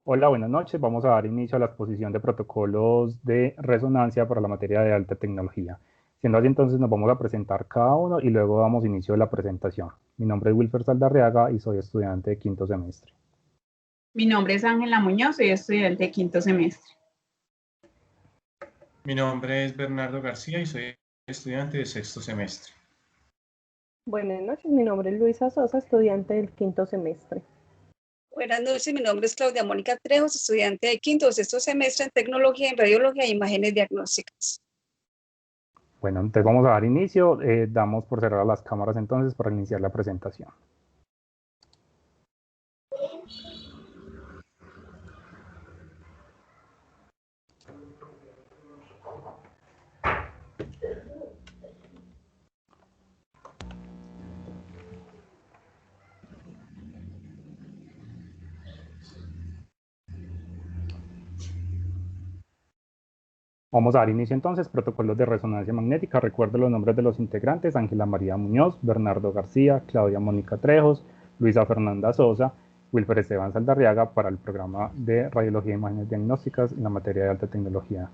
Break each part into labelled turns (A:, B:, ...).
A: Hola, buenas noches. Vamos a dar inicio a la exposición de protocolos de resonancia para la materia de alta tecnología. Siendo así, entonces nos vamos a presentar cada uno y luego damos inicio a la presentación. Mi nombre es Wilfer Saldarriaga y soy estudiante de quinto semestre.
B: Mi nombre es Ángela Muñoz, soy estudiante de quinto semestre.
C: Mi nombre es Bernardo García y soy estudiante de sexto semestre.
D: Buenas noches, mi nombre es Luisa Sosa, estudiante del quinto semestre.
E: Buenas noches, mi nombre es Claudia Mónica Trejos, estudiante de quinto o sexto semestre en Tecnología en Radiología e Imágenes Diagnósticas.
A: Bueno, entonces vamos a dar inicio. Damos por cerrar las cámaras entonces para iniciar la presentación. Vamos a dar inicio entonces, protocolos de resonancia magnética. Recuerdo los nombres de los integrantes: Ángela María Muñoz, Bernardo García, Claudia Mónica Trejos, Luisa Fernanda Sosa, Wilfer Esteban Saldarriaga para el programa de Radiología e Imágenes Diagnósticas en la materia de alta tecnología.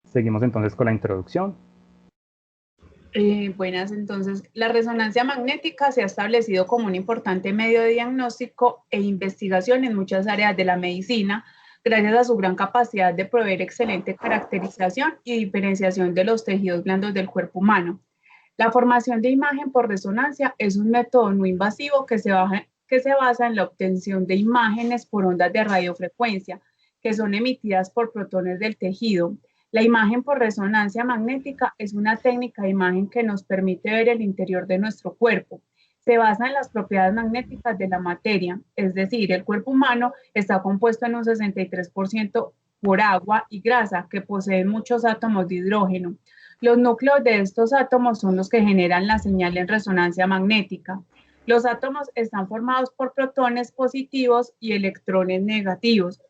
A: Seguimos entonces con la introducción.
B: Buenas, entonces, la resonancia magnética se ha establecido como un importante medio de diagnóstico e investigación en muchas áreas de la medicina, gracias a su gran capacidad de proveer excelente caracterización y diferenciación de los tejidos blandos del cuerpo humano. La formación de imagen por resonancia es un método no invasivo que se basa en la obtención de imágenes por ondas de radiofrecuencia, que son emitidas por protones del tejido. La imagen por resonancia magnética es una técnica de imagen que nos permite ver el interior de nuestro cuerpo. Se basa en las propiedades magnéticas de la materia, es decir, el cuerpo humano está compuesto en un 63% por agua y grasa, que poseen muchos átomos de hidrógeno. Los núcleos de estos átomos son los que generan la señal en resonancia magnética. Los átomos están formados por protones positivos y electrones negativos.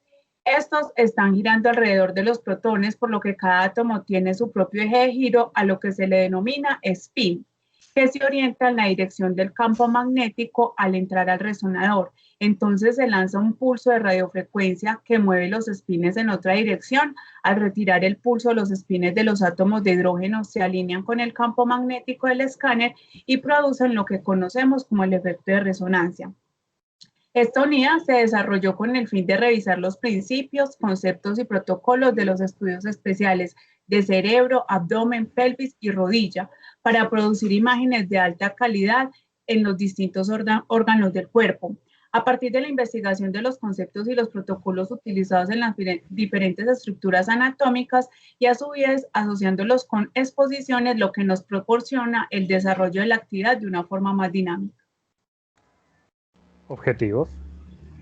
B: Estos están girando alrededor de los protones, por lo que cada átomo tiene su propio eje de giro, a lo que se le denomina spin, que se orienta en la dirección del campo magnético al entrar al resonador. Entonces se lanza un pulso de radiofrecuencia que mueve los espines en otra dirección. Al retirar el pulso, los espines de los átomos de hidrógeno se alinean con el campo magnético del escáner y producen lo que conocemos como el efecto de resonancia. Esta unidad se desarrolló con el fin de revisar los principios, conceptos y protocolos de los estudios especiales de cerebro, abdomen, pelvis y rodilla para producir imágenes de alta calidad en los distintos órganos del cuerpo. A partir de la investigación de los conceptos y los protocolos utilizados en las diferentes estructuras anatómicas y a su vez asociándolos con exposiciones, lo que nos proporciona el desarrollo de la actividad de una forma más dinámica.
A: Objetivos.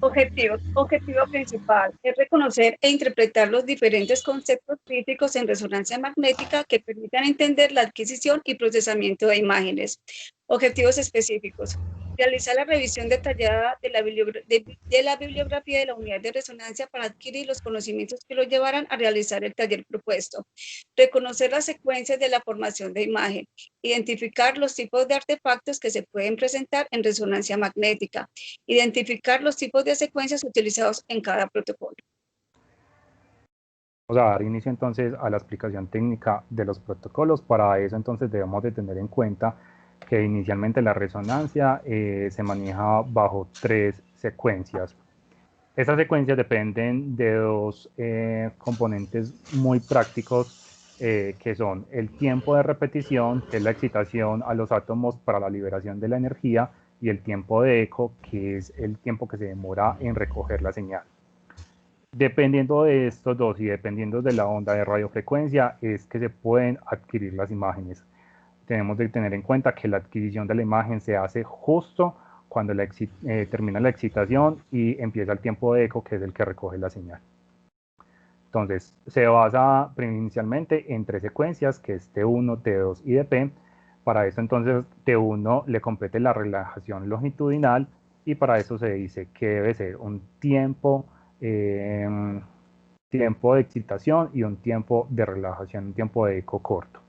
E: Objetivo principal es reconocer e interpretar los diferentes conceptos críticos en resonancia magnética que permitan entender la adquisición y procesamiento de imágenes. Objetivos específicos. Realizar la revisión detallada de la bibliografía de la unidad de resonancia para adquirir los conocimientos que lo llevarán a realizar el taller propuesto. Reconocer las secuencias de la formación de imagen. Identificar los tipos de artefactos que se pueden presentar en resonancia magnética. Identificar los tipos de secuencias utilizados en cada protocolo.
A: Vamos a dar inicio entonces a la explicación técnica de los protocolos. Para eso entonces debemos de tener en cuenta que inicialmente la resonancia se maneja bajo 3 secuencias. Estas secuencias dependen de dos componentes muy prácticos que son el tiempo de repetición, que es la excitación a los átomos para la liberación de la energía, y el tiempo de eco, que es el tiempo que se demora en recoger la señal. Dependiendo de estos dos y dependiendo de la onda de radiofrecuencia es que se pueden adquirir las imágenes. Tenemos que tener en cuenta que la adquisición de la imagen se hace justo cuando termina la excitación y empieza el tiempo de eco, que es el que recoge la señal. Entonces, se basa inicialmente en 3 secuencias, que es T1, T2 y Dp. Para eso entonces T1 le compete la relajación longitudinal y para eso se dice que debe ser un tiempo de excitación y un tiempo de relajación, un tiempo de eco corto.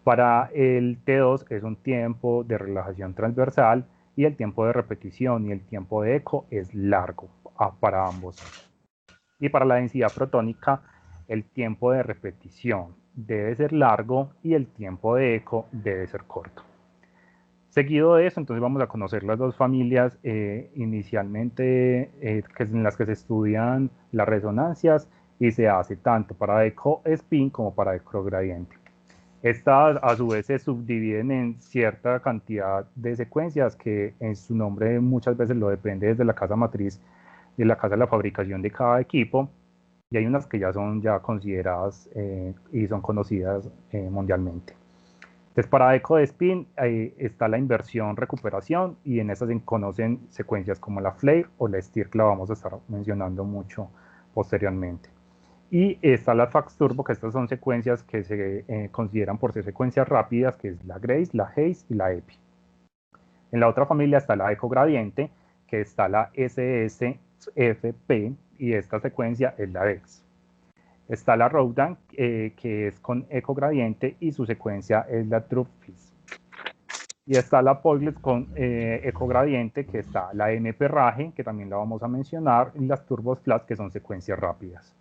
A: Para el T2 es un tiempo de relajación transversal y el tiempo de repetición y el tiempo de eco es largo. para ambos. Y para la densidad protónica, el tiempo de repetición debe ser largo y el tiempo de eco debe ser corto. Seguido de eso, entonces vamos a conocer las dos familias inicialmente en las que se estudian las resonancias y se hace tanto para eco spin como para eco gradiente. Estas a su vez se subdividen en cierta cantidad de secuencias que en su nombre muchas veces lo depende desde la casa matriz, de la casa de la fabricación de cada equipo, y hay unas que ya son consideradas y son conocidas mundialmente. Entonces, para eco de spin está la inversión recuperación, y en estas se conocen secuencias como la flare o la stir, que la vamos a estar mencionando mucho posteriormente. Y está la fax turbo, que estas son secuencias que se consideran por ser secuencias rápidas, que es la Grace, la Hayes y la EPI. En la otra familia está la eco gradiente, que está la SSFP, y esta secuencia es la DEX. Está la Rowdan, que es con eco gradiente, y su secuencia es la Truffice. Y está la Poislet con eco gradiente, que está la MP Rage, que también la vamos a mencionar, y las Turbos Flash, que son secuencias rápidas.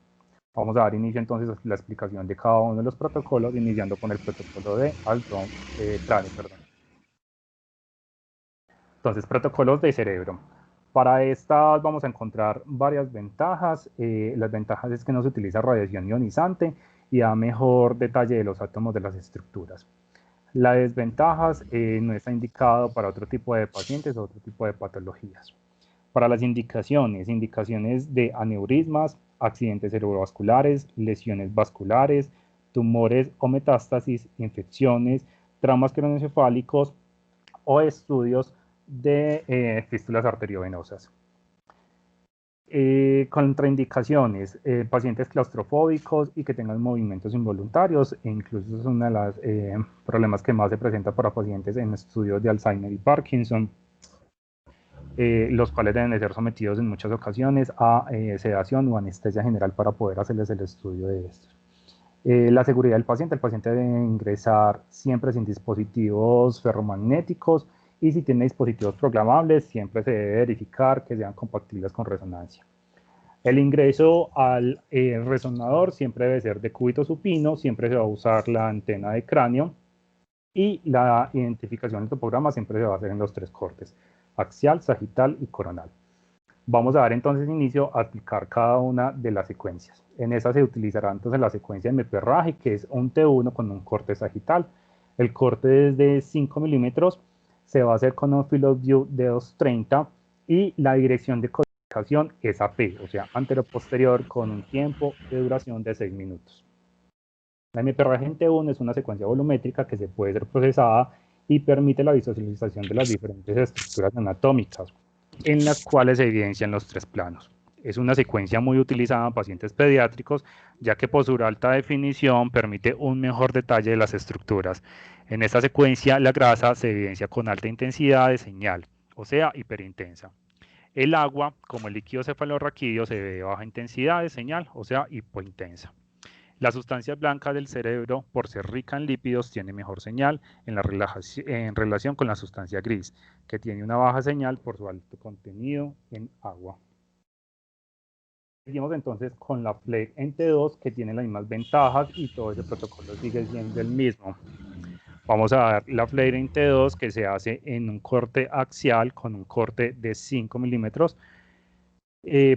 A: Vamos a dar inicio entonces a la explicación de cada uno de los protocolos, iniciando con el protocolo de Trane. Entonces, protocolos de cerebro. Para estas vamos a encontrar varias ventajas. Las ventajas es que no se utiliza radiación ionizante y da mejor detalle de los átomos de las estructuras. Las desventajas no está indicado para otro tipo de pacientes o otro tipo de patologías. Para las indicaciones de aneurismas, accidentes cerebrovasculares, lesiones vasculares, tumores o metástasis, infecciones, traumas craneoencefálicos o estudios de fístulas arteriovenosas. Contraindicaciones, pacientes claustrofóbicos y que tengan movimientos involuntarios, e incluso es uno de los problemas que más se presenta para pacientes en estudios de Alzheimer y Parkinson, los cuales deben de ser sometidos en muchas ocasiones a sedación o anestesia general para poder hacerles el estudio de esto. La seguridad del paciente, el paciente debe ingresar siempre sin dispositivos ferromagnéticos, y si tiene dispositivos programables, siempre se debe verificar que sean compatibles con resonancia. El ingreso al resonador siempre debe ser de cúbito supino, siempre se va a usar la antena de cráneo, y la identificación del topograma siempre se va a hacer en los tres cortes: axial, sagital y coronal. Vamos a dar entonces inicio a explicar cada una de las secuencias. En esa se utilizará entonces la secuencia de MP-RAGE, que es un T1 con un corte sagital. El corte es de 5 milímetros, se va a hacer con un field of view de 230, y la dirección de codificación es AP, o sea, antero-posterior, con un tiempo de duración de 6 minutos. La MP-RAGE en T1 es una secuencia volumétrica que se puede ser procesada y permite la visualización de las diferentes estructuras anatómicas, en las cuales se evidencian los tres planos. Es una secuencia muy utilizada en pacientes pediátricos, ya que por su alta definición permite un mejor detalle de las estructuras. En esta secuencia, la grasa se evidencia con alta intensidad de señal, o sea, hiperintensa. El agua, como el líquido cefalorraquídeo, se ve de baja intensidad de señal, o sea, hipointensa. La sustancia blanca del cerebro, por ser rica en lípidos, tiene mejor señal en relación con la sustancia gris, que tiene una baja señal por su alto contenido en agua. Seguimos entonces con la FLAIR en T2, que tiene las mismas ventajas y todo ese protocolo sigue siendo el mismo. Vamos a dar la FLAIR en T2, que se hace en un corte axial con un corte de 5 milímetros.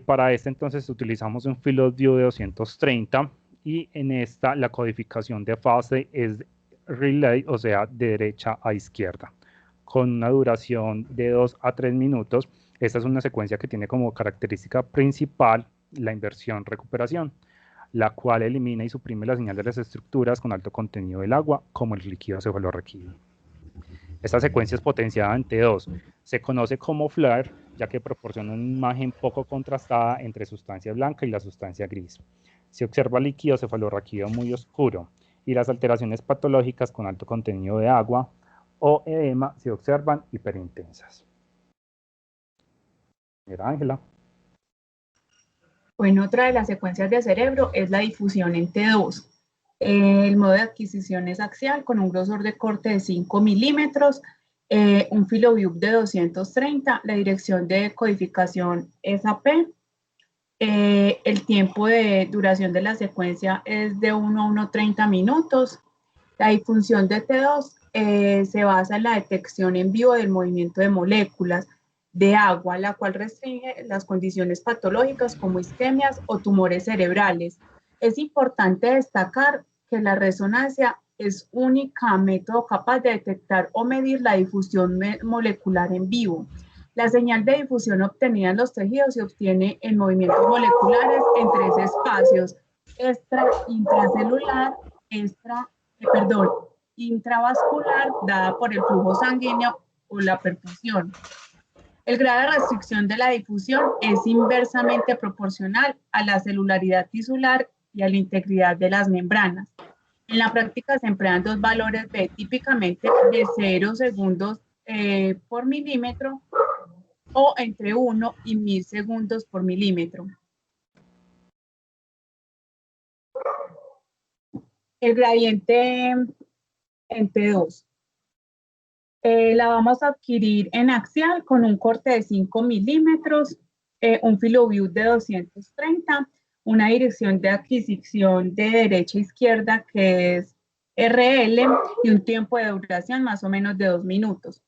A: Para este entonces utilizamos un field of view de 230, y en esta la codificación de fase es relay, o sea, de derecha a izquierda, con una duración de 2 a 3 minutos. Esta es una secuencia que tiene como característica principal la inversión recuperación, la cual elimina y suprime la señal de las estructuras con alto contenido del agua, como el líquido cefalorraquídeo. Esta secuencia es potenciada en T2. Se conoce como FLAIR, ya que proporciona una imagen poco contrastada entre sustancia blanca y la sustancia gris. Se observa líquido cefalorraquídeo muy oscuro, y las alteraciones patológicas con alto contenido de agua o edema se observan hiperintensas. Mira, Ángela.
B: Bueno, otra de las secuencias de cerebro es la difusión en T2. El modo de adquisición es axial con un grosor de corte de 5 milímetros, un field of view de 230, la dirección de codificación es AP, El tiempo de duración de la secuencia es de 1 a 1,30 minutos. La difusión de T2 se basa en la detección en vivo del movimiento de moléculas de agua, la cual restringe las condiciones patológicas como isquemias o tumores cerebrales. Es importante destacar que la resonancia es única método capaz de detectar o medir la difusión molecular en vivo. La señal de difusión obtenida en los tejidos se obtiene en movimientos moleculares en 3 espacios: intracelular, intravascular, dada por el flujo sanguíneo o la perfusión. El grado de restricción de la difusión es inversamente proporcional a la celularidad tisular y a la integridad de las membranas. En la práctica se emplean 2 valores B, típicamente de 0 segundos por milímetro o entre 1 y 1000 segundos por milímetro. El gradiente en T2. La vamos a adquirir en axial con un corte de 5 milímetros, un filoview de 230, una dirección de adquisición de derecha a izquierda que es RL y un tiempo de duración más o menos de 2 minutos.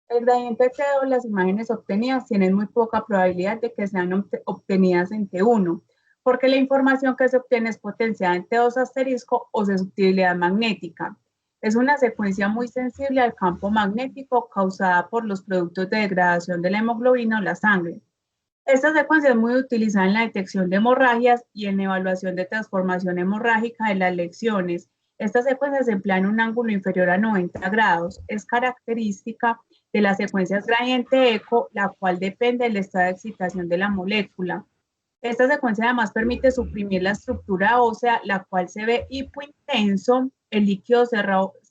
B: El gradiente T2, las imágenes obtenidas tienen muy poca probabilidad de que sean obtenidas en T1, porque la información que se obtiene es potenciada en T2 asterisco o susceptibilidad magnética. Es una secuencia muy sensible al campo magnético causada por los productos de degradación de la hemoglobina o la sangre. Esta secuencia es muy utilizada en la detección de hemorragias y en evaluación de transformación hemorrágica de las lesiones. Esta secuencia se emplea en un ángulo inferior a 90 grados. Es característica de las secuencias gradiente eco, la cual depende del estado de excitación de la molécula. Esta secuencia además permite suprimir la estructura ósea, la cual se ve hipointenso, el líquido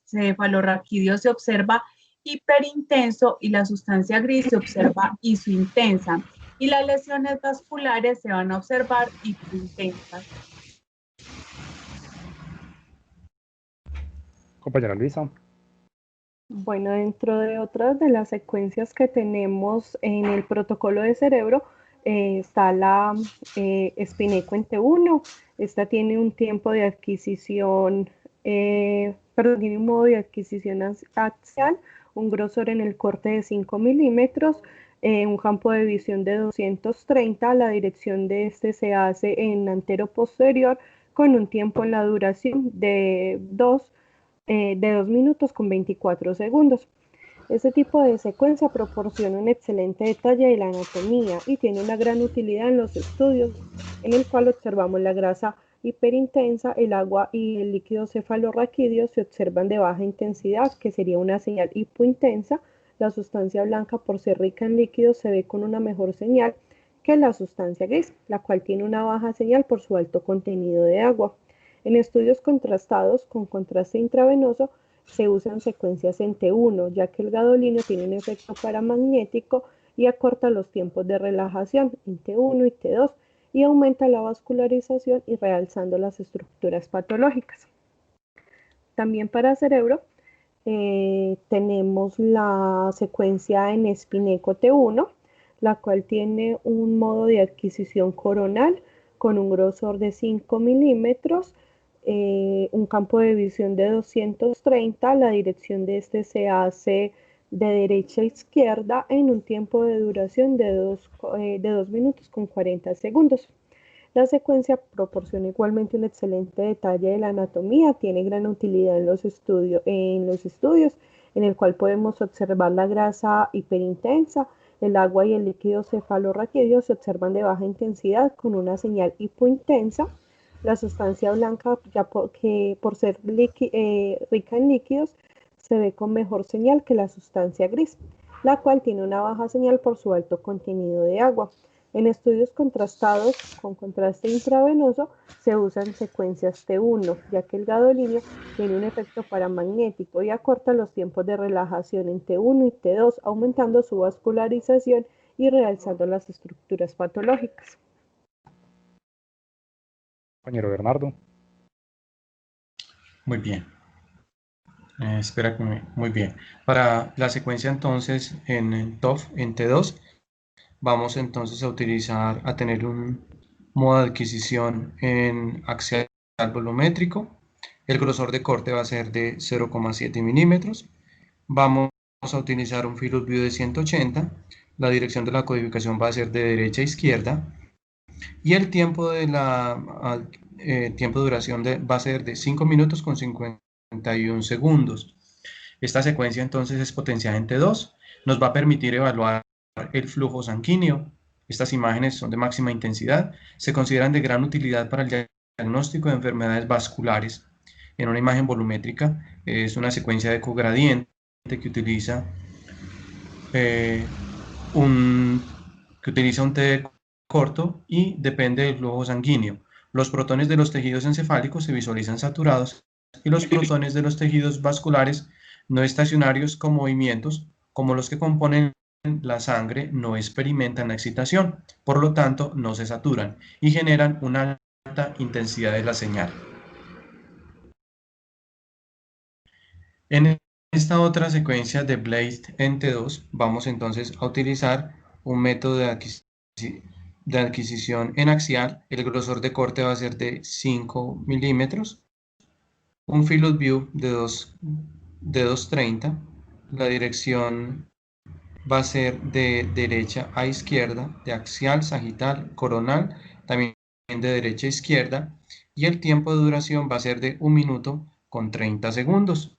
B: cefalorraquídeo se observa hiperintenso y la sustancia gris se observa isointensa. Y las lesiones vasculares se van a observar hipointensas.
A: Compañera Luisa.
D: Bueno, dentro de otras de las secuencias que tenemos en el protocolo de cerebro, está la Spineco en T1. Esta tiene un tiempo de adquisición, tiene un modo de adquisición axial, un grosor en el corte de 5 milímetros, un campo de visión de 230. La dirección de este se hace en antero-posterior con un tiempo en la duración de 2 minutos con 24 segundos. Este tipo de secuencia proporciona un excelente detalle de la anatomía y tiene una gran utilidad en los estudios, en el cual observamos la grasa hiperintensa, el agua y el líquido cefalorraquídeo se observan de baja intensidad, que sería una señal hipointensa. La sustancia blanca, por ser rica en líquidos, se ve con una mejor señal que la sustancia gris, la cual tiene una baja señal por su alto contenido de agua. En estudios contrastados con contraste intravenoso, se usan secuencias en T1, ya que el gadolínio tiene un efecto paramagnético y acorta los tiempos de relajación en T1 y T2 y aumenta la vascularización y realzando las estructuras patológicas. También para cerebro tenemos la secuencia en Spineco T1, la cual tiene un modo de adquisición coronal con un grosor de 5 milímetros, un campo de visión de 230, la dirección de este se hace de derecha a izquierda en un tiempo de duración de 2 minutos con 40 segundos. La secuencia proporciona igualmente un excelente detalle de la anatomía, tiene gran utilidad en los estudios, en el cual podemos observar la grasa hiperintensa, el agua y el líquido cefalorraquídeo se observan de baja intensidad con una señal hipointensa. La sustancia blanca, ya por ser rica en líquidos, se ve con mejor señal que la sustancia gris, la cual tiene una baja señal por su alto contenido de agua. En estudios contrastados con contraste intravenoso se usan secuencias T1, ya que el gadolínio tiene un efecto paramagnético y acorta los tiempos de relajación en T1 y T2, aumentando su vascularización y realzando las estructuras patológicas.
A: Compañero Bernardo.
C: Muy bien. Espera que muy bien. Para la secuencia entonces en TOF, en T2, vamos entonces a tener un modo de adquisición en axial volumétrico. El grosor de corte va a ser de 0,7 milímetros. Vamos a utilizar un field of view de 180. La dirección de la codificación va a ser de derecha a izquierda. Y el tiempo de duración va a ser de 5 minutos con 51 segundos. Esta secuencia entonces es potenciada en T2. Nos va a permitir evaluar el flujo sanguíneo. Estas imágenes son de máxima intensidad. Se consideran de gran utilidad para el diagnóstico de enfermedades vasculares. En una imagen volumétrica es una secuencia de cogradiente que utiliza un T corto y depende del flujo sanguíneo. Los protones de los tejidos encefálicos se visualizan saturados y los protones de los tejidos vasculares no estacionarios con movimientos, como los que componen la sangre, no experimentan la excitación, por lo tanto no se saturan y generan una alta intensidad de la señal. En esta otra secuencia de Blade en T2 vamos entonces a utilizar un método de adquisición en axial. El grosor de corte va a ser de 5 milímetros, un field of view de 230, la dirección va a ser de derecha a izquierda, de axial, sagital, coronal, también de derecha a izquierda, y el tiempo de duración va a ser de 1 minuto con 30 segundos.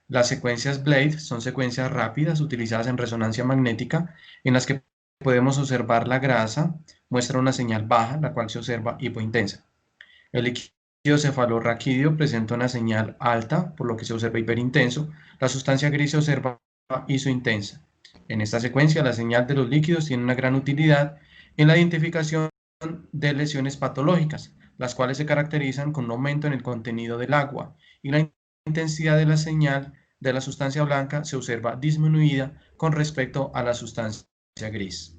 C: Las secuencias Blade son secuencias rápidas utilizadas en resonancia magnética en las que podemos observar la grasa, muestra una señal baja, la cual se observa hipointensa. El líquido cefalorraquídeo presenta una señal alta, por lo que se observa hiperintenso. La sustancia gris se observa isointensa. En esta secuencia, la señal de los líquidos tiene una gran utilidad en la identificación de lesiones patológicas, las cuales se caracterizan con un aumento en el contenido del agua, y la intensidad de la señal de la sustancia blanca se observa disminuida con respecto a la sustancia gris.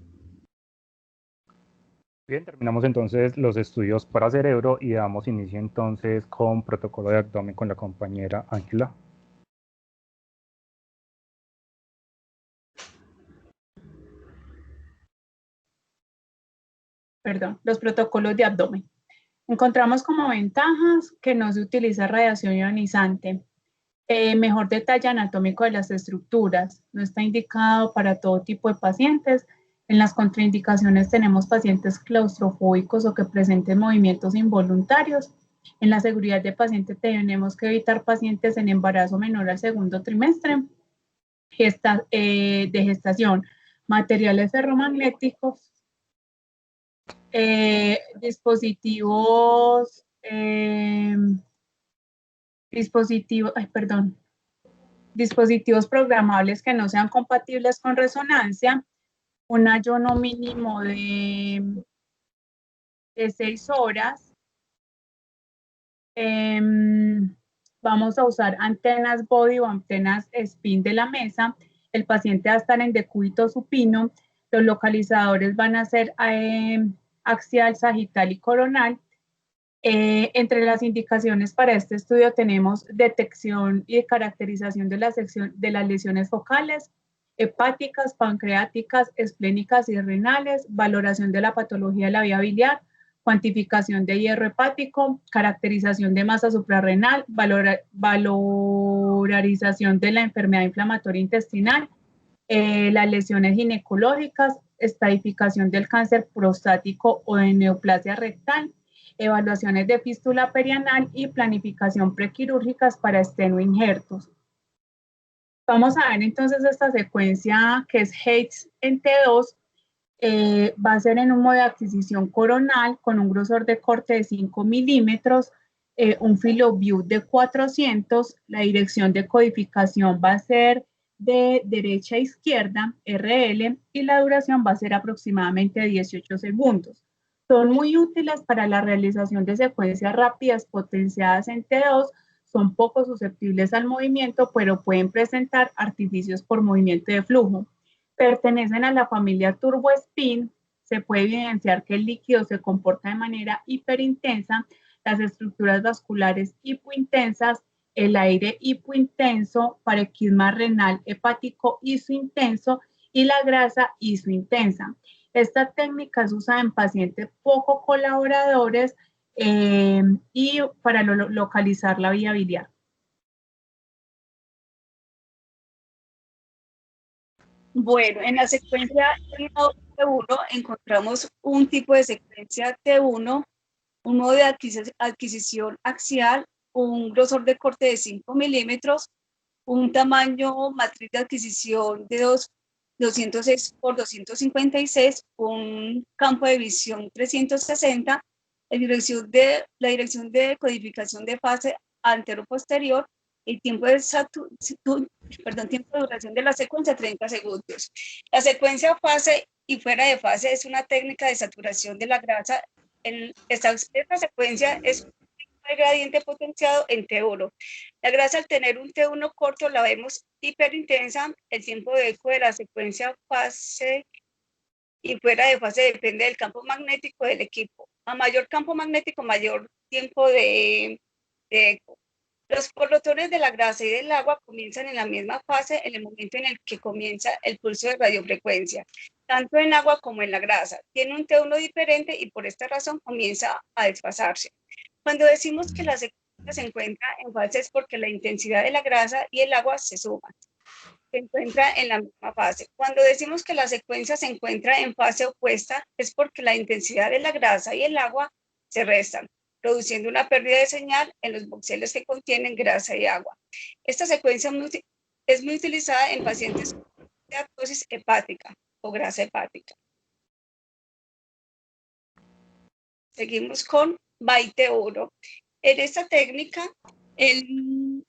A: Bien, terminamos entonces los estudios para cerebro y damos inicio entonces con protocolo de abdomen con la compañera Ángela.
B: Los protocolos de abdomen. Encontramos como ventajas que no se utiliza radiación ionizante, mejor detalle anatómico de las estructuras, no está indicado para todo tipo de pacientes. En las contraindicaciones tenemos pacientes claustrofóbicos o que presenten movimientos involuntarios. En la seguridad de paciente tenemos que evitar pacientes en embarazo menor al segundo trimestre de gestación, materiales ferromagnéticos, dispositivos programables que no sean compatibles con resonancia, un ayuno mínimo de 6 horas. Vamos a usar antenas body o antenas spin de la mesa. El paciente va a estar en decúbito supino. Los localizadores van a ser axial, sagital y coronal. Entre las indicaciones para este estudio tenemos detección y caracterización de las lesiones focales, hepáticas, pancreáticas, esplénicas y renales, valoración de la patología de la vía biliar, cuantificación de hierro hepático, caracterización de masa suprarrenal, valorización de la enfermedad inflamatoria intestinal, las lesiones ginecológicas, estadificación del cáncer prostático o de neoplasia rectal, evaluaciones de fístula perianal y planificación prequirúrgicas para estenoinjertos. Vamos a ver entonces esta secuencia que es Hayes en T2. Va a ser en un modo de adquisición coronal con un grosor de corte de 5 milímetros, un field of view de 400, la dirección de codificación va a ser de derecha a izquierda, RL, y la duración va a ser aproximadamente 18 segundos. Son muy útiles para la realización de secuencias rápidas potenciadas en T2, son poco susceptibles al movimiento, pero pueden presentar artificios por movimiento de flujo. Pertenecen a la familia turbospin. Se puede evidenciar que el líquido se comporta de manera hiperintensa, las estructuras vasculares hipointensas, el aire hipointenso, parequisma renal hepático isointenso y la grasa isointensa. Esta técnica se usa en pacientes poco colaboradores y para localizar la vía biliar.
E: Bueno, en la secuencia T1 encontramos un tipo de secuencia T1, un modo de adquisición axial, un grosor de corte de 5 milímetros, un tamaño matriz de adquisición de 206 por 256, un campo de visión 360, la dirección de codificación de fase antero-posterior, el tiempo de duración de la secuencia 30 segundos. La secuencia fase y fuera de fase es una técnica de saturación de la grasa. Esta secuencia es un gradiente potenciado en T1. La grasa, al tener un T1 corto, la vemos hiperintensa. El tiempo de eco de la secuencia fase y fuera de fase depende del campo magnético del equipo. A mayor campo magnético, mayor tiempo de eco. Los protones de la grasa y del agua comienzan en la misma fase en el momento en el que comienza el pulso de radiofrecuencia, tanto en agua como en la grasa. Tiene un T1 diferente y por esta razón comienza a desfasarse. Cuando decimos que la secuencia se encuentra en fase es porque la intensidad de la grasa y el agua se suman. Se encuentra en la misma fase. Cuando decimos que la secuencia se encuentra en fase opuesta es porque la intensidad de la grasa y el agua se restan, produciendo una pérdida de señal en los voxeles que contienen grasa y agua. Esta secuencia es muy utilizada en pacientes con steatosis hepática o grasa hepática. Seguimos con BAI-T1. En esta técnica, el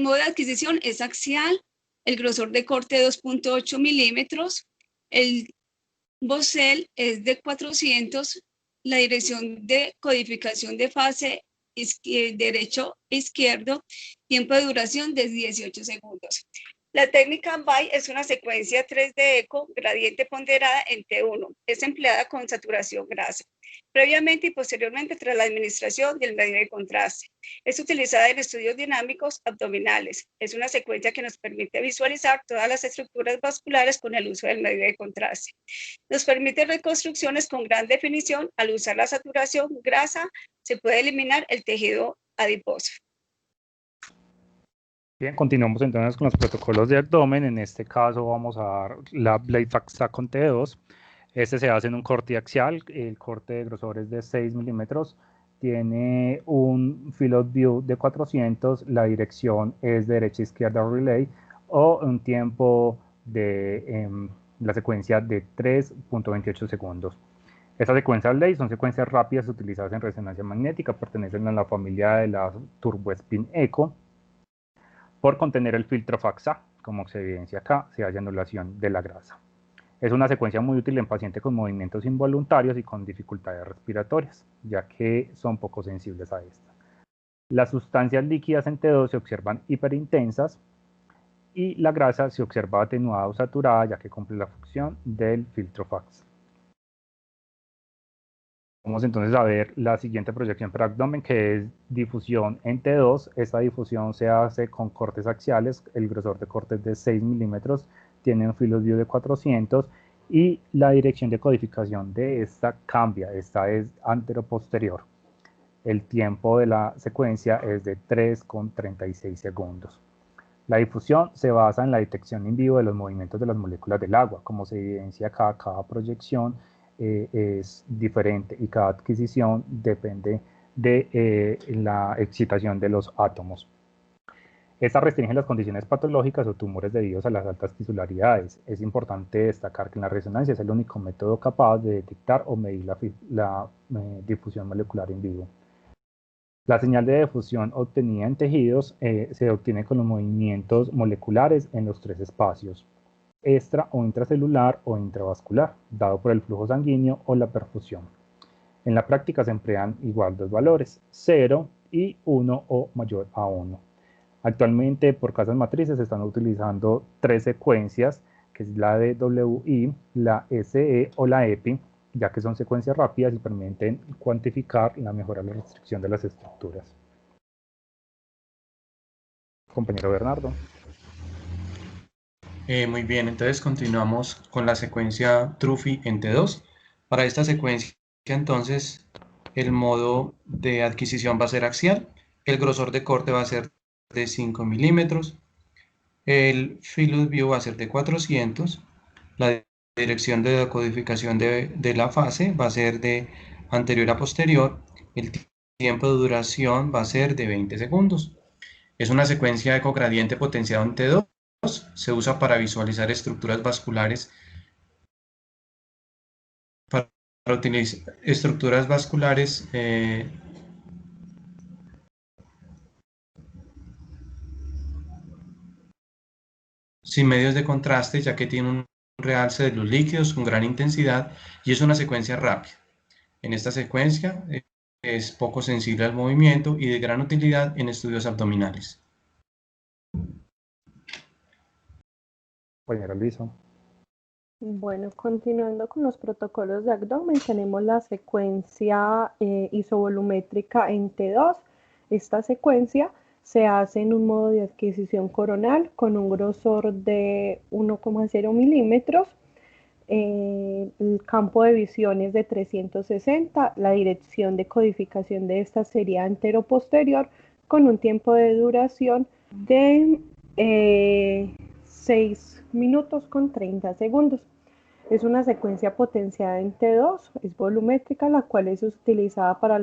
E: modo de adquisición es axial, el grosor de corte 2.8 milímetros, el voxel es de 400, la dirección de codificación de fase derecho e izquierdo, tiempo de duración de 18 segundos. La técnica BAI es una secuencia 3 de eco gradiente ponderada en T1. Es empleada con saturación grasa, previamente y posteriormente tras la administración del medio de contraste. Es utilizada en estudios dinámicos abdominales. Es una secuencia que nos permite visualizar todas las estructuras vasculares con el uso del medio de contraste. Nos permite reconstrucciones con gran definición. Al usar la saturación grasa, se puede eliminar el tejido adiposo.
A: Bien, continuamos entonces con los protocolos de abdomen. En este caso vamos a dar la Blade FACSA con T2. Este se hace en un corte axial, el corte de grosor es de 6 milímetros, tiene un field of view de 400, la dirección es de derecha a izquierda relay o un tiempo de la secuencia de 3.28 segundos. Estas secuencias ley son secuencias rápidas utilizadas en resonancia magnética, pertenecen a la familia de la Turbo Spin Echo. Por contener el filtro FACSA, como se evidencia acá, se halla anulación de la grasa. Es una secuencia muy útil en pacientes con movimientos involuntarios y con dificultades respiratorias, ya que son poco sensibles a esta. Las sustancias líquidas en T2 se observan hiperintensas y la grasa se observa atenuada o saturada, ya que cumple la función del filtro FACSA. Vamos entonces a ver la siguiente proyección para abdomen, que es difusión en T2. Esta difusión se hace con cortes axiales, el grosor de corte es de 6 milímetros, tiene un field of view de 400 y la dirección de codificación de esta cambia, esta es antero-posterior. El tiempo de la secuencia es de 3,36 segundos. La difusión se basa en la detección in vivo de los movimientos de las moléculas del agua. Como se evidencia acá, cada proyección es diferente y cada adquisición depende de la excitación de los átomos. Esta restringe las condiciones patológicas o tumores debidos a las altas tisularidades. Es importante destacar que en la resonancia es el único método capaz de detectar o medir la difusión molecular in vivo. La señal de difusión obtenida en tejidos se obtiene con los movimientos moleculares en los tres espacios: extra o intracelular o intravascular, dado por el flujo sanguíneo o la perfusión. En la práctica se emplean igual dos valores, 0 y 1 o mayor a 1. Actualmente por casas matrices se están utilizando tres secuencias, que es la de WI, la SE o la EPI, ya que son secuencias rápidas y permiten cuantificar la mejora de la restricción de las estructuras. Compañero Bernardo.
C: Muy bien, entonces continuamos con la secuencia Truffy en T2. Para esta secuencia, entonces, el modo de adquisición va a ser axial, el grosor de corte va a ser de 5 milímetros, el field of view va a ser de 400, la dirección de decodificación de la fase va a ser de anterior a posterior, el tiempo de duración va a ser de 20 segundos. Es una secuencia de cogradiente potenciado en T2, se usa para visualizar estructuras vasculares, para utilizar estructuras vasculares sin medios de contraste, ya que tiene un realce de los líquidos con gran intensidad y es una secuencia rápida. En esta secuencia es poco sensible al movimiento y de gran utilidad en estudios abdominales.
A: Compañero Lizo.
D: Bueno, continuando con los protocolos de abdomen, tenemos la secuencia isovolumétrica en T2. Esta secuencia se hace en un modo de adquisición coronal con un grosor de 1,0 milímetros. El campo de visión es de 360. La dirección de codificación de esta sería antero-posterior con un tiempo de duración de 6 minutos con 30 segundos. Es una secuencia potenciada en T2, es volumétrica, la cual es utilizada para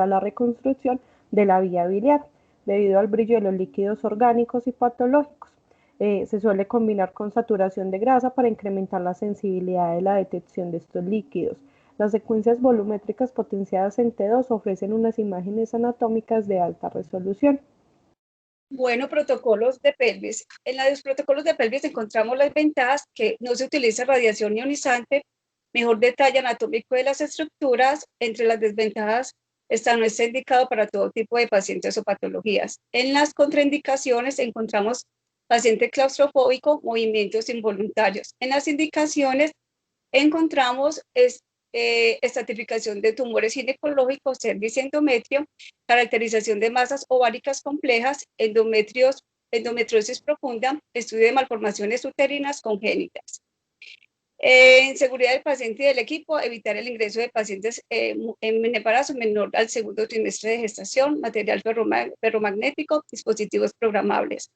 D: la reconstrucción de la vía biliar, debido al brillo de los líquidos orgánicos y patológicos. Se suele combinar con saturación de grasa para incrementar la sensibilidad de la detección de estos líquidos. Las secuencias volumétricas potenciadas en T2 ofrecen unas imágenes anatómicas de alta resolución.
E: Bueno, protocolos de pelvis. En los protocolos de pelvis encontramos las ventajas que no se utiliza radiación ionizante, mejor detalle anatómico de las estructuras. Entre las desventajas no está indicado para todo tipo de pacientes o patologías. En las contraindicaciones encontramos paciente claustrofóbico, movimientos involuntarios. En las indicaciones encontramos estratificación de tumores ginecológicos, cervix y endometrio, caracterización de masas ováricas complejas, endometriosis profunda, estudio de malformaciones uterinas congénitas. En seguridad del paciente y del equipo, evitar el ingreso de pacientes en embarazo menor al segundo trimestre de gestación, material ferromagnético, dispositivos programables.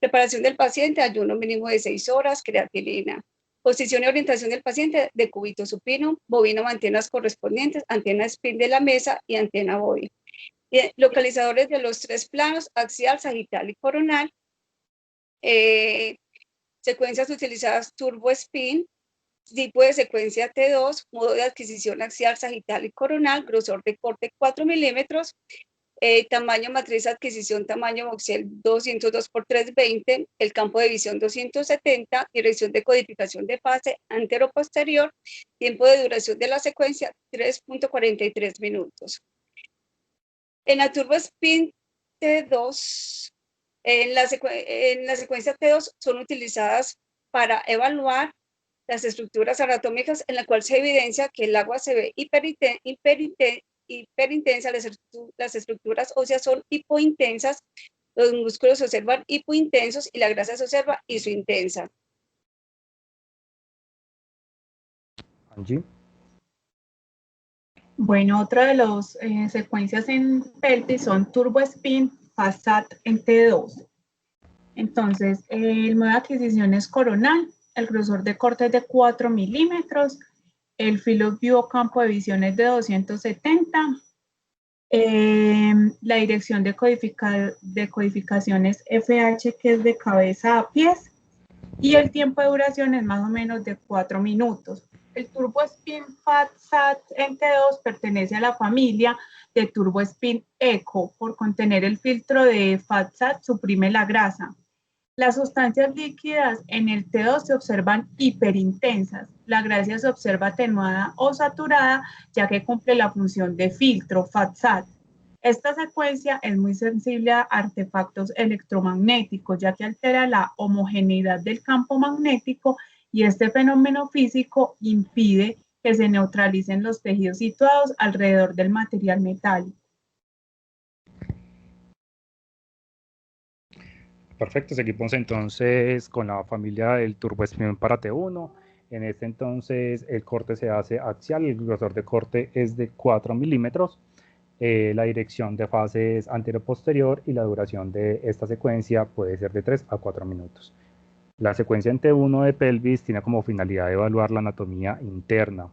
E: Preparación del paciente, ayuno mínimo de 6 horas, creatinina. Posición y orientación del paciente de cúbito supino, bovino antenas correspondientes, antena spin de la mesa y antena body. Localizadores de los 3 planos, axial, sagital y coronal. Secuencias utilizadas turbo spin, tipo de secuencia T2, modo de adquisición axial, sagital y coronal, grosor de corte 4 milímetros, tamaño matriz adquisición, tamaño voxel 202 por 320, el campo de visión 270, dirección de codificación de fase antero-posterior, tiempo de duración de la secuencia 3.43 minutos. En la turbo spin T2, en la secuencia T2 son utilizadas para evaluar las estructuras anatómicas, en la cual se evidencia que el agua se ve hiperintensa, las estructuras óseas son hipointensas, los músculos se observan hipointensos y la grasa se observa isointensa.
A: Angie.
B: Bueno, otra de las secuencias en pelvis son turbo spin, FAST en T2. Entonces, el modo de adquisición es coronal, el grosor de corte es de 4 milímetros, el field of view o campo de visión es de 270, la dirección de codificación es FH, que es de cabeza a pies, y el tiempo de duración es más o menos de 4 minutos. El Turbo Spin FAT-SAT en T2 pertenece a la familia de Turbo Spin Eco. Por contener el filtro de FAT-SAT suprime la grasa. Las sustancias líquidas en el T2 se observan hiperintensas. La grasa se observa atenuada o saturada, ya que cumple la función de filtro FAT-SAT. Esta secuencia es muy sensible a artefactos electromagnéticos, ya que altera la homogeneidad del campo magnético y este fenómeno físico impide que se neutralicen los tejidos situados alrededor del material metálico.
A: Perfecto, seguimos entonces con la familia del turboespín para T1. En este entonces el corte se hace axial, el grosor de corte es de 4 milímetros. La dirección de fase es anterior-posterior y la duración de esta secuencia puede ser de 3 a 4 minutos. La secuencia en T1 de pelvis tiene como finalidad evaluar la anatomía interna.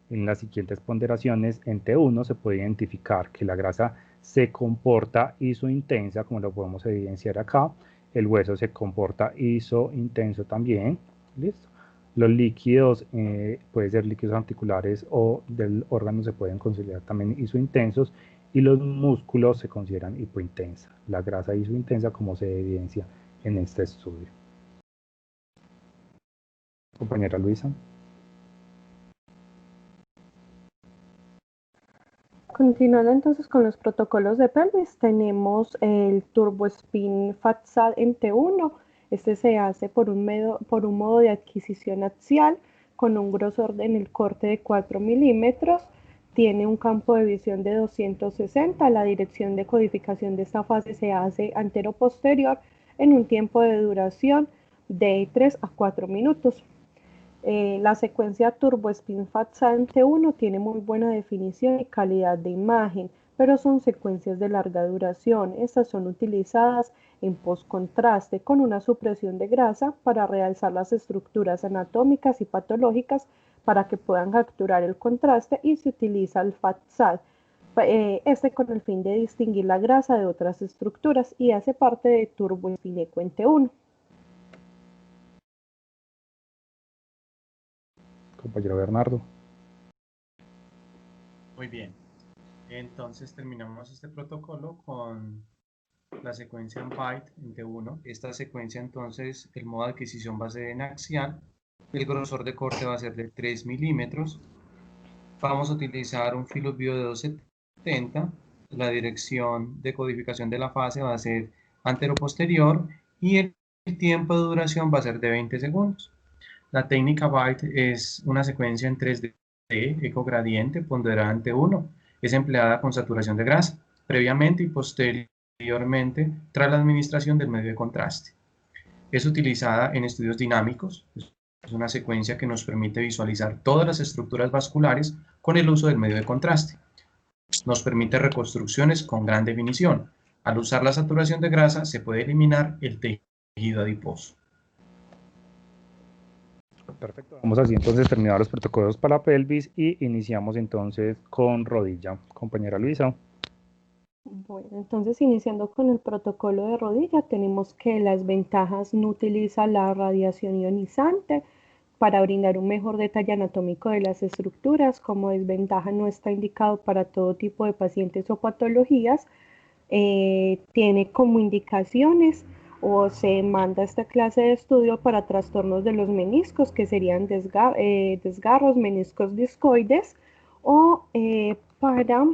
A: En las siguientes ponderaciones, en T1 se puede identificar que la grasa se comporta isointensa, como lo podemos evidenciar acá. El hueso se comporta isointenso también. ¿Listo? Los líquidos, pueden ser líquidos articulares o del órgano, se pueden considerar también isointensos, y los músculos se consideran hipointensa. La grasa isointensa, como se evidencia en este estudio. Compañera Luisa.
D: Continuando entonces con los protocolos de pelvis, tenemos el TurboSpin FATSAT en T1. Este se hace por un modo de adquisición axial con un grosor en el corte de 4 milímetros. Tiene un campo de visión de 260. La dirección de codificación de esta fase se hace antero-posterior en un tiempo de duración de 3 a 4 minutos. La secuencia TurboSpin FATSAT en T1 tiene muy buena definición y calidad de imagen, pero son secuencias de larga duración. Estas son utilizadas en postcontraste con una supresión de grasa para realzar las estructuras anatómicas y patológicas para que puedan capturar el contraste, y se utiliza el FATSAT, con el fin de distinguir la grasa de otras estructuras, y hace parte de TurboSpin Eco en T1.
A: Compañero Bernardo.
C: Muy bien. Entonces terminamos este protocolo con la secuencia en byte en T1. Esta secuencia entonces, el modo de adquisición va a ser en axial. El grosor de corte va a ser de 3 milímetros. Vamos a utilizar un filo bio de 270. La dirección de codificación de la fase va a ser antero-posterior y el tiempo de duración va a ser de 20 segundos. La técnica byte es una secuencia en 3D, ecogradiente, ponderante 1. Es empleada con saturación de grasa, previamente y posteriormente tras la administración del medio de contraste. Es utilizada en estudios dinámicos. Es una secuencia que nos permite visualizar todas las estructuras vasculares con el uso del medio de contraste. Nos permite reconstrucciones con gran definición. Al usar la saturación de grasa se puede eliminar el tejido adiposo.
A: Perfecto. Vamos así entonces terminar los protocolos para pelvis y iniciamos entonces con rodilla. Compañera Luisa.
D: Bueno, entonces iniciando con el protocolo de rodilla, tenemos que las ventajas: no utiliza la radiación ionizante para brindar un mejor detalle anatómico de las estructuras. Como desventaja, no está indicado para todo tipo de pacientes o patologías. Tiene como indicaciones, o se manda esta clase de estudio para trastornos de los meniscos, que serían desgarros, meniscos discoides, o para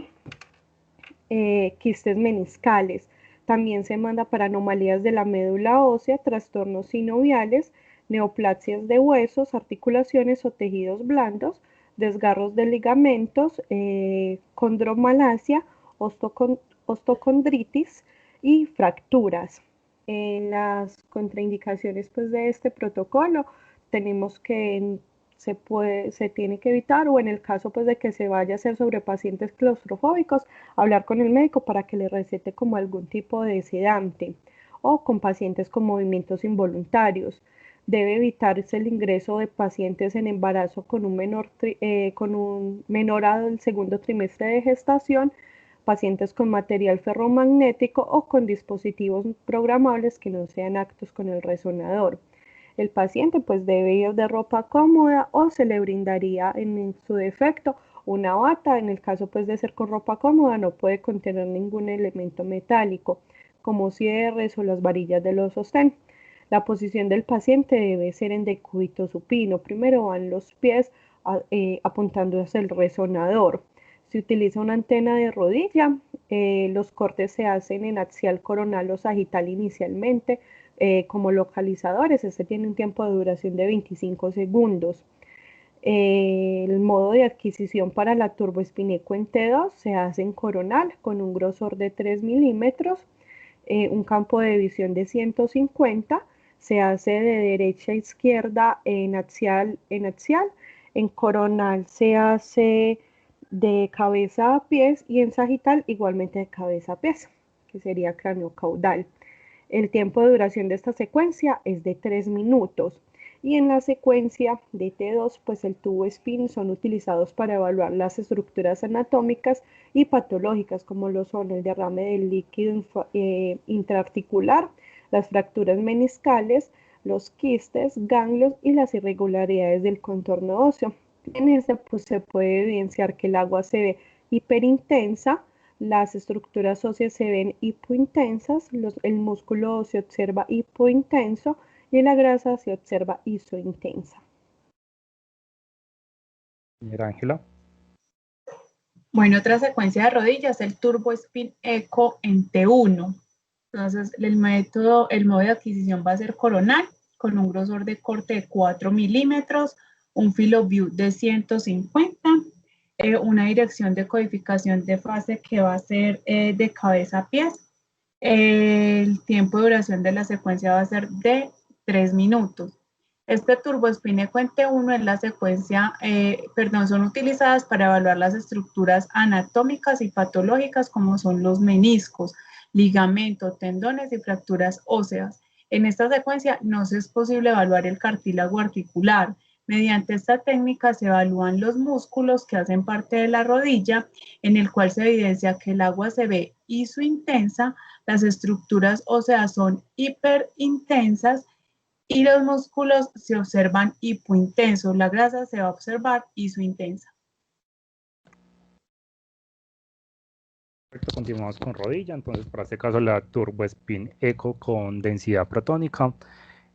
D: quistes meniscales. También se manda para anomalías de la médula ósea, trastornos sinoviales, neoplasias de huesos, articulaciones o tejidos blandos, desgarros de ligamentos, condromalacia, ostocondritis y fracturas. En las contraindicaciones de este protocolo tenemos que se tiene que evitar, o en el caso de que se vaya a hacer sobre pacientes claustrofóbicos, hablar con el médico para que le recete como algún tipo de sedante, o con pacientes con movimientos involuntarios. Debe evitarse el ingreso de pacientes en embarazo con un menorado del segundo trimestre de gestación, pacientes con material ferromagnético o con dispositivos programables que no sean aptos con el resonador. El paciente debe ir de ropa cómoda, o se le brindaría en su defecto una bata. En el caso de ser con ropa cómoda, no puede contener ningún elemento metálico como cierres o las varillas de los sostén. La posición del paciente debe ser en decúbito supino. Primero van los pies apuntando hacia el resonador. Se utiliza una antena de rodilla. Los cortes se hacen en axial, coronal o sagital inicialmente. Como localizadores, este tiene un tiempo de duración de 25 segundos. El modo de adquisición para la turboespin Eco en T2 se hace en coronal con un grosor de 3 milímetros. un campo de visión de 150, se hace de derecha a izquierda en axial, en coronal se hace de cabeza a pies y en sagital igualmente de cabeza a pies, que sería craneocaudal. El tiempo de duración de esta secuencia es de 3 minutos. Y en la secuencia de T2, pues el tubo spin son utilizados para evaluar las estructuras anatómicas y patológicas, como lo son el derrame del líquido intraarticular, las fracturas meniscales, los quistes, ganglios y las irregularidades del contorno óseo. En este pues se puede evidenciar que el agua se ve hiperintensa, las estructuras óseas se ven hipointensas, el músculo se observa hipointenso y la grasa se observa isointensa.
A: Señora Ángela.
B: Bueno, otra secuencia de rodillas, el Turbo Spin Eco en T1. Entonces, el modo de adquisición va a ser coronal, con un grosor de corte de 4 milímetros, un filo view de 150, una dirección de codificación de fase que va a ser de cabeza a pies. El tiempo de duración de la secuencia va a ser de 3 minutos. Este Turbo Spin Eco en T1 es la secuencia, son utilizadas para evaluar las estructuras anatómicas y patológicas como son los meniscos, ligamentos, tendones y fracturas óseas. En esta secuencia no es posible evaluar el cartílago articular. Mediante esta técnica se evalúan los músculos que hacen parte de la rodilla, en el cual se evidencia que el agua se ve isointensa, las estructuras óseas son hiperintensas y los músculos se observan hipointensos. La grasa se va a observar isointensa.
A: Perfecto, continuamos con rodilla. Entonces, para este caso, la Turbo Spin Eco con densidad protónica.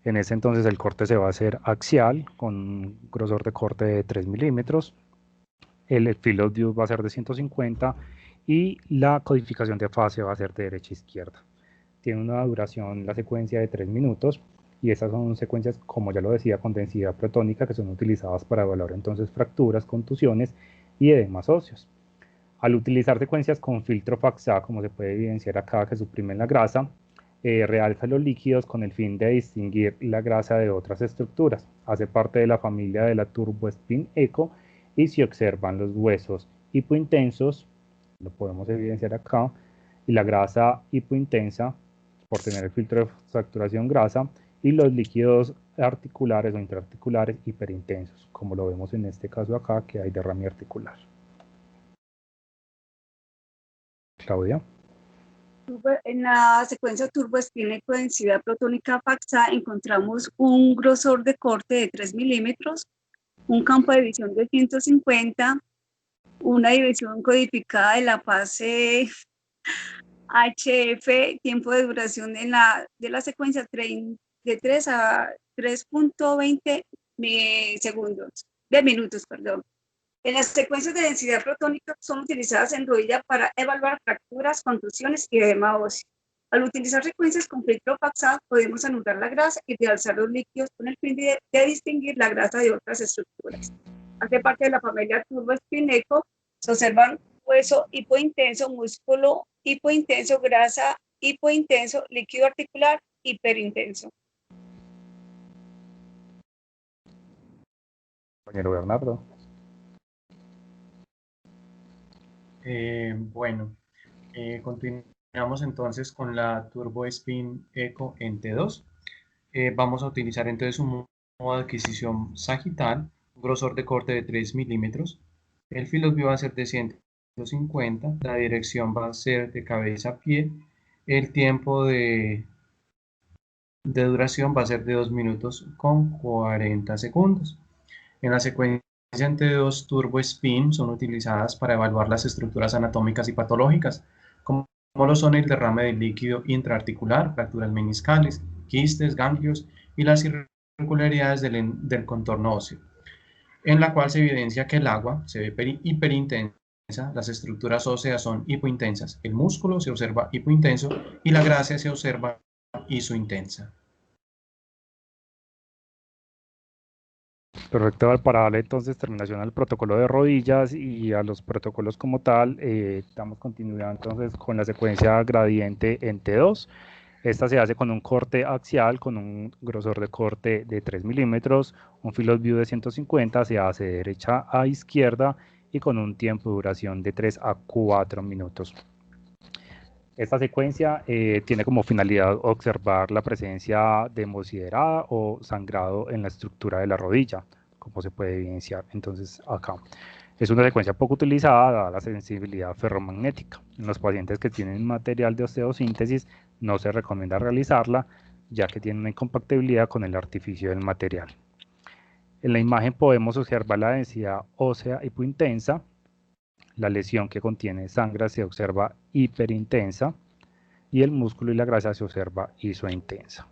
A: En ese entonces el corte se va a hacer axial con un grosor de corte de 3 milímetros. El field of view va a ser de 150 y la codificación de fase va a ser de derecha a izquierda. Tiene una duración, la secuencia, de 3 minutos y estas son secuencias, como ya lo decía, con densidad protónica, que son utilizadas para evaluar entonces fracturas, contusiones y edemas óseos. Al utilizar secuencias con filtro FAXA, como se puede evidenciar acá, que suprimen la grasa, realza los líquidos con el fin de distinguir la grasa de otras estructuras. Hace parte de la familia de la Turbo Spin Eco y se observan los huesos hipointensos, lo podemos evidenciar acá, y la grasa hipointensa por tener el filtro de saturación grasa, y los líquidos articulares o intraarticulares hiperintensos, como lo vemos en este caso acá, que hay derrame articular. Claudia.
E: En la secuencia Turbo Spin Eco densidad protónica FAXA encontramos un grosor de corte de 3 milímetros, un campo de visión de 150, una división codificada de la fase HF, tiempo de duración de la secuencia de 3 a 3.20 minutos. En las secuencias de densidad protónica son utilizadas en rodilla para evaluar fracturas, contusiones y edema óseo. Al utilizar secuencias con filtro FAXA podemos anular la grasa y realzar los líquidos con el fin de distinguir la grasa de otras estructuras. Hace parte de la familia Turbo Spin Eco. Se observan hueso hipointenso, músculo hipointenso, grasa hipointenso, líquido articular hiperintenso.
A: Compañero Bernardo.
C: Continuamos entonces con la Turbo Spin Eco en T2. Vamos a utilizar entonces un modo de adquisición sagital, un grosor de corte de 3 milímetros. El field of view va a ser de 150, la dirección va a ser de cabeza a pie, el tiempo de duración va a ser de 2 minutos con 40 segundos. En la secuencia entre dos Turbo Spin son utilizadas para evaluar las estructuras anatómicas y patológicas, como lo son el derrame del líquido intraarticular, fracturas meniscales, quistes, ganglios y las irregularidades del contorno óseo, en la cual se evidencia que el agua se ve hiperintensa, las estructuras óseas son hipointensas, el músculo se observa hipointenso y la grasa se observa isointensa.
A: Perfecto, para darle entonces terminación al protocolo de rodillas y a los protocolos como tal, damos continuidad entonces con la secuencia gradiente en T2. Esta se hace con un corte axial, con un grosor de corte de 3 milímetros, un field of view de 150, se hace de derecha a izquierda y con un tiempo de duración de 3 a 4 minutos. Esta secuencia tiene como finalidad observar la presencia de hemosiderada o sangrado en la estructura de la rodilla, como se puede evidenciar entonces acá. Es una secuencia poco utilizada dada la sensibilidad ferromagnética. En los pacientes que tienen material de osteosíntesis no se recomienda realizarla, ya que tiene una incompatibilidad con el artificio del material. En la imagen podemos observar la densidad ósea hipointensa. La lesión que contiene sangre se observa hiperintensa y el músculo y la grasa se observa isointensa.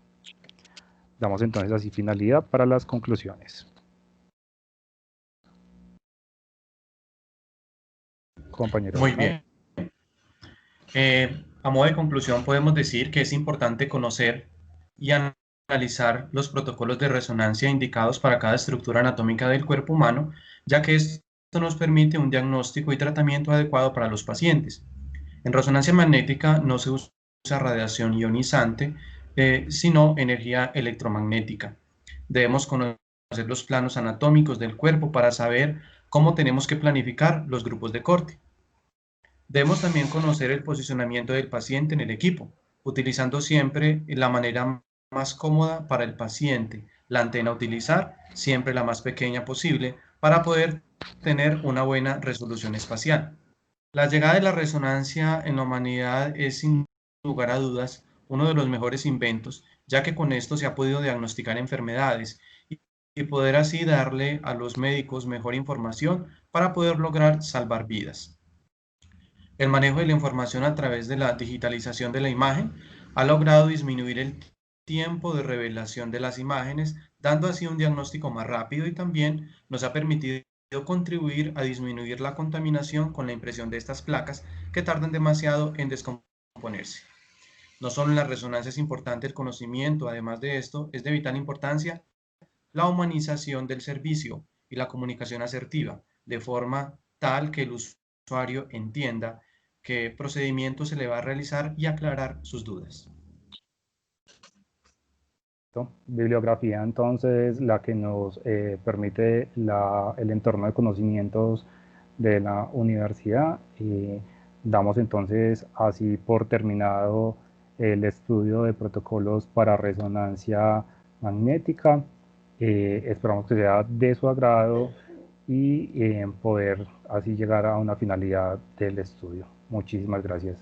A: Damos entonces así finalidad para las conclusiones. Compañero.
C: Muy bien. A modo de conclusión podemos decir que es importante conocer y analizar los protocolos de resonancia indicados para cada estructura anatómica del cuerpo humano, ya que esto nos permite un diagnóstico y tratamiento adecuado para los pacientes. En resonancia magnética no se usa radiación ionizante, sino energía electromagnética. Debemos conocer los planos anatómicos del cuerpo para saber cómo tenemos que planificar los grupos de corte. Debemos también conocer el posicionamiento del paciente en el equipo, utilizando siempre la manera más cómoda para el paciente, la antena a utilizar, siempre la más pequeña posible, para poder tener una buena resolución espacial. La llegada de la resonancia en la humanidad es, sin lugar a dudas, uno de los mejores inventos, ya que con esto se ha podido diagnosticar enfermedades y poder así darle a los médicos mejor información para poder lograr salvar vidas. El manejo de la información a través de la digitalización de la imagen ha logrado disminuir el tiempo de revelación de las imágenes, dando así un diagnóstico más rápido, y también nos ha permitido contribuir a disminuir la contaminación con la impresión de estas placas que tardan demasiado en descomponerse. No solo en la resonancia es importante el conocimiento, además de esto es de vital importancia la humanización del servicio y la comunicación asertiva, de forma tal que el usuario entienda qué procedimiento se le va a realizar y aclarar sus dudas.
A: Bibliografía entonces la que nos permite el entorno de conocimientos de la universidad. Damos entonces así por terminado el estudio de protocolos para resonancia magnética. Esperamos que sea de su agrado y poder así llegar a una finalidad del estudio. Muchísimas gracias.